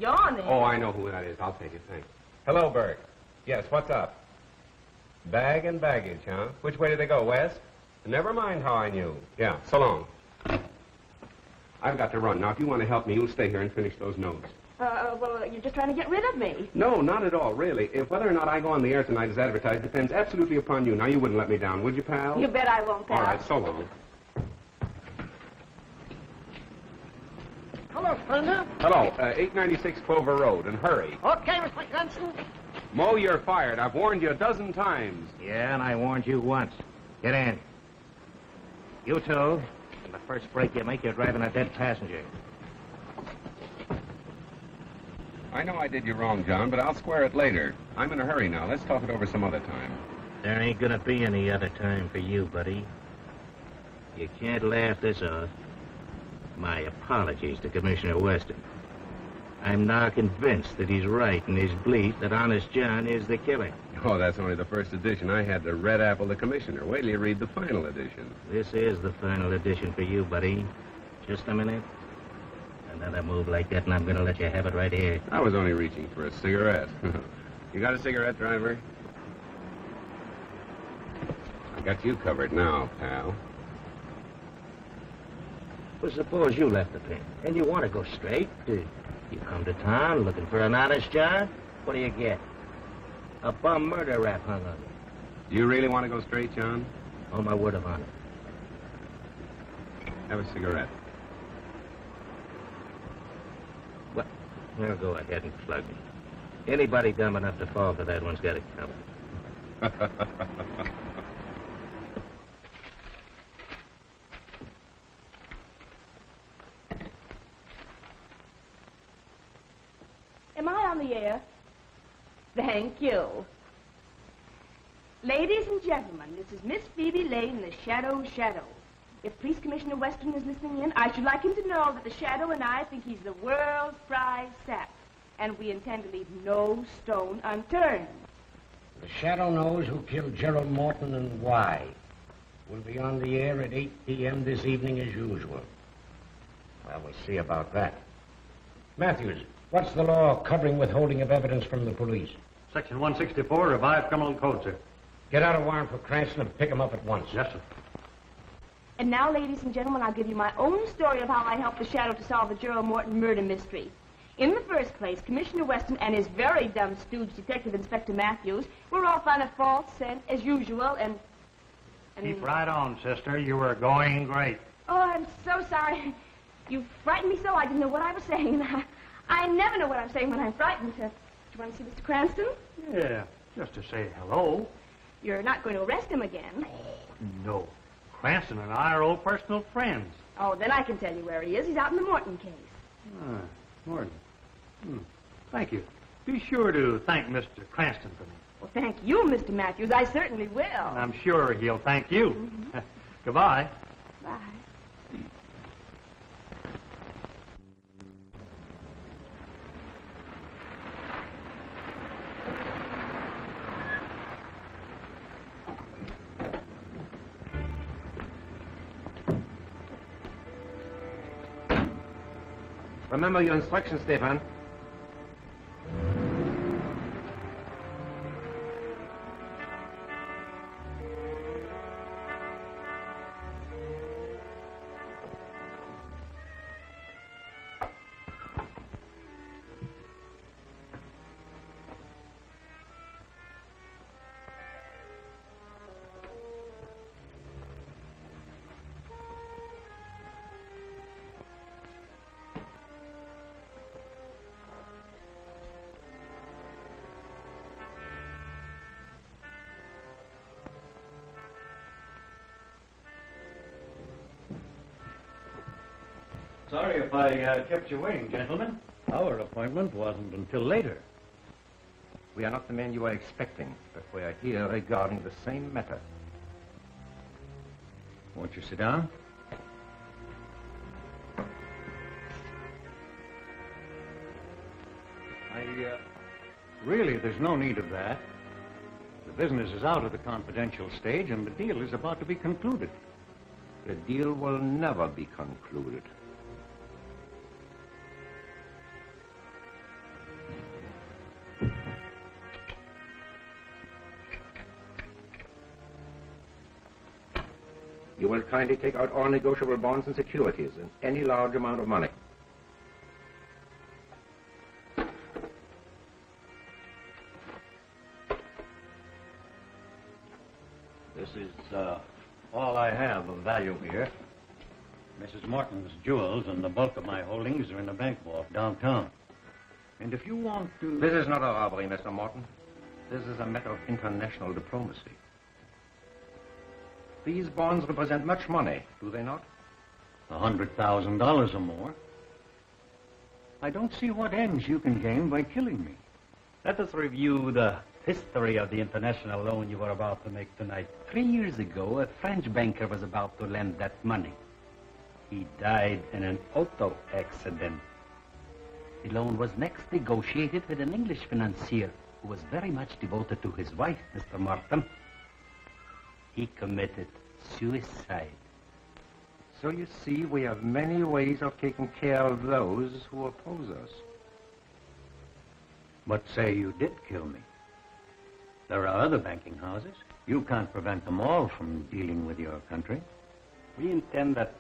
yawning. Oh, I know who that is. I'll take it, thanks. Hello, Bert. Yes, what's up? Bag and baggage, huh? Which way did they go, west? Never mind how I knew. Yeah, so long. I've got to run. Now, if you want to help me, you'll stay here and finish those notes. Well, you're just trying to get rid of me. No, not at all, really. If whether or not I go on the air tonight as advertised depends absolutely upon you. Now, you wouldn't let me down, would you, pal? You bet I won't, pal. All right, so long. Hello, Splendor. Hello, 896 Clover Road, and hurry. Okay, Mr. Cranston. Mo, you're fired. I've warned you a dozen times. Yeah, and I warned you once. Get in. You two, in the first break you make, you're driving a dead passenger. I know I did you wrong, John, but I'll square it later. I'm in a hurry now. Let's talk it over some other time. There ain't gonna be any other time for you, buddy. You can't laugh this off. My apologies to Commissioner Weston. I'm now convinced that he's right in his belief that Honest John is the killer. Oh, that's only the first edition. I had to red apple the commissioner. Wait till you read the final edition. This is the final edition for you, buddy. Just a minute. Another move like that, and I'm gonna let you have it right here. I was only reaching for a cigarette. You got a cigarette, driver? I got you covered now, pal. Well, suppose you left the pen, and you want to go straight. You come to town looking for an honest job. What do you get? A bum murder rap hung on you. Do you really want to go straight, John? On my word of honor. Have a cigarette. Well, now go ahead and plug me. Anybody dumb enough to fall for that one's got it covered. Am I on the air? Thank you. Ladies and gentlemen, this is Miss Phoebe Lane, the Shadow. If Police Commissioner Weston is listening in, I should like him to know that the Shadow and I think he's the world's prize sap, and we intend to leave no stone unturned. The Shadow knows who killed Gerald Morton and why. We'll be on the air at 8 p.m. this evening as usual. Well, we'll see about that. Matthews, what's the law covering withholding of evidence from the police? Section 164, Revised Criminal Code, sir. Get out a warrant for Cranston and pick him up at once. Yes, sir. And now, ladies and gentlemen, I'll give you my own story of how I helped the Shadow to solve the Gerald Morton murder mystery. In the first place, Commissioner Weston and his very dumb stooge, Detective Inspector Matthews, were off on a false scent, as usual, and... Keep right on, sister. You were going great. Oh, I'm so sorry. You frightened me so I didn't know what I was saying. I never know what I'm saying when I'm frightened. Do you want to see Mr. Cranston? Yeah, just to say hello. You're not going to arrest him again. Oh, no. Cranston and I are old personal friends. Oh, then I can tell you where he is. He's out in the Morton case. Ah, Morton. Thank you. Be sure to thank Mr. Cranston for me. Well, thank you, Mr. Matthews. I certainly will. And I'm sure he'll thank you. Mm-hmm. Goodbye. Bye. Remember your instructions, Stefan. Sorry if I kept you waiting, gentlemen. Our appointment wasn't until later. We are not the men you were expecting, but we are here regarding the same matter. Won't you sit down? Really, there's no need of that. The business is out of the confidential stage, and the deal is about to be concluded. The deal will never be concluded. You will kindly take out all negotiable bonds and securities and any large amount of money. This is all I have of value here. Mrs. Morton's jewels and the bulk of my holdings are in the bank vault downtown. And if you want to... This is not a robbery, Mr. Morton. This is a matter of international diplomacy. These bonds represent much money, do they not? $100,000 or more. I don't see what ends you can gain by killing me. Let us review the history of the international loan you were about to make tonight. 3 years ago, a French banker was about to lend that money. He died in an auto accident. The loan was next negotiated with an English financier who was very much devoted to his wife, Mr. Morton. He committed suicide. So you see, we have many ways of taking care of those who oppose us. But say you did kill me. There are other banking houses. You can't prevent them all from dealing with your country. We intend that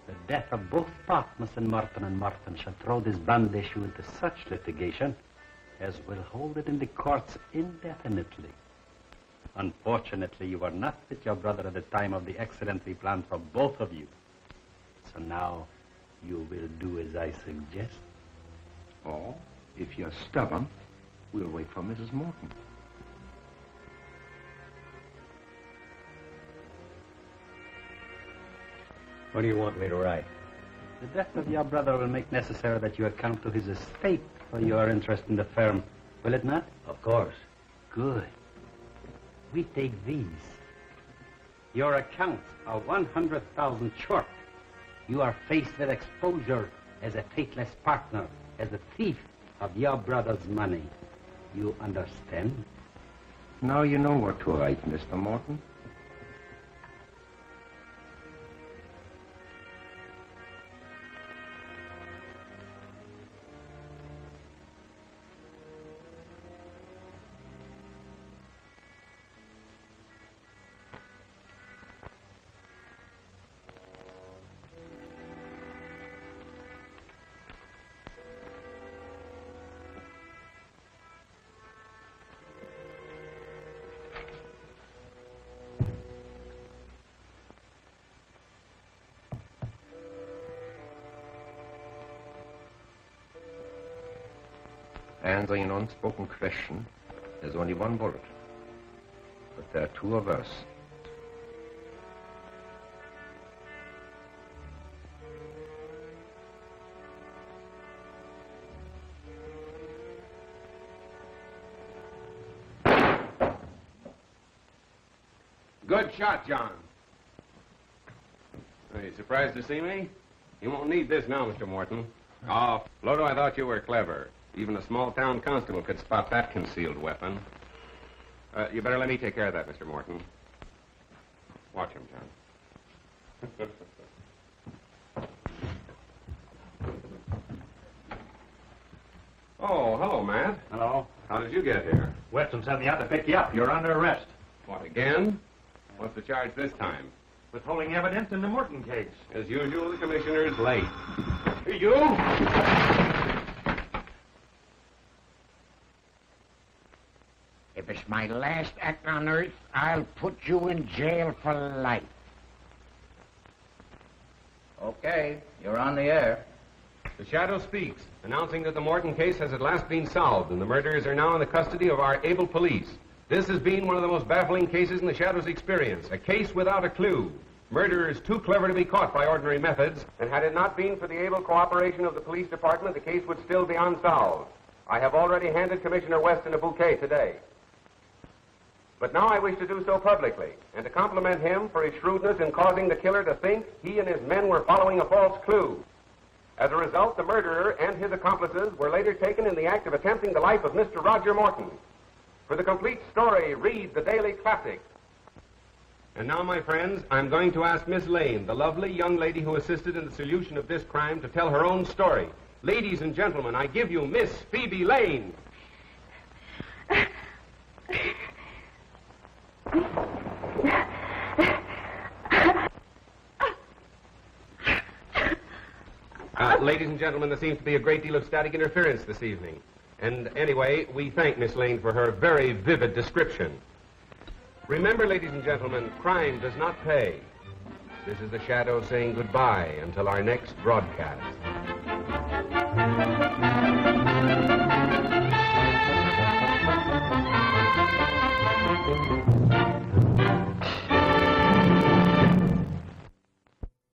the death of both partners in Morton and Morton shall throw this bond issue into such litigation as will hold it in the courts indefinitely. Unfortunately, you were not with your brother at the time of the accident we planned for both of you. So now you will do as I suggest. Or, if you're stubborn, we'll wait for Mrs. Morton. What do you want me to write? The death of your brother will make necessary that you account to his estate for your interest in the firm, will it not? Of course. Good. We take these. Your accounts are 100,000 short. You are faced with exposure as a faithless partner, as the thief of your brother's money. You understand? Now you know what to write, Mr. Morton. Answering an unspoken question, there's only one bullet. But there are two of us. Good shot, John. Are you surprised to see me? You won't need this now, Mr. Morton. Oh, Floto, I thought you were clever. Even a small-town constable could spot that concealed weapon. You better let me take care of that, Mr. Morton. Watch him, John. Oh, hello, Matt. Hello. How did you get here? Weston sent me out to pick you up. You're under arrest. What, again? What's the charge this time? Withholding evidence in the Morton case. As usual, the commissioner's late. You? If it's my last act on Earth, I'll put you in jail for life. Okay, you're on the air. The Shadow speaks, announcing that the Morton case has at last been solved and the murderers are now in the custody of our able police. This has been one of the most baffling cases in the Shadow's experience, a case without a clue. Murderers too clever to be caught by ordinary methods, and had it not been for the able cooperation of the police department, the case would still be unsolved. I have already handed Commissioner Weston a bouquet today. But now I wish to do so publicly, and to compliment him for his shrewdness in causing the killer to think he and his men were following a false clue. As a result, the murderer and his accomplices were later taken in the act of attempting the life of Mr. Roger Morton. For the complete story, read the Daily Classic. And now, my friends, I'm going to ask Miss Lane, the lovely young lady who assisted in the solution of this crime, to tell her own story. Ladies and gentlemen, I give you Miss Phoebe Lane. Ladies and gentlemen, there seems to be a great deal of static interference this evening. And anyway, we thank Miss Lane for her very vivid description. Remember, ladies and gentlemen, crime does not pay. This is the Shadow saying goodbye until our next broadcast.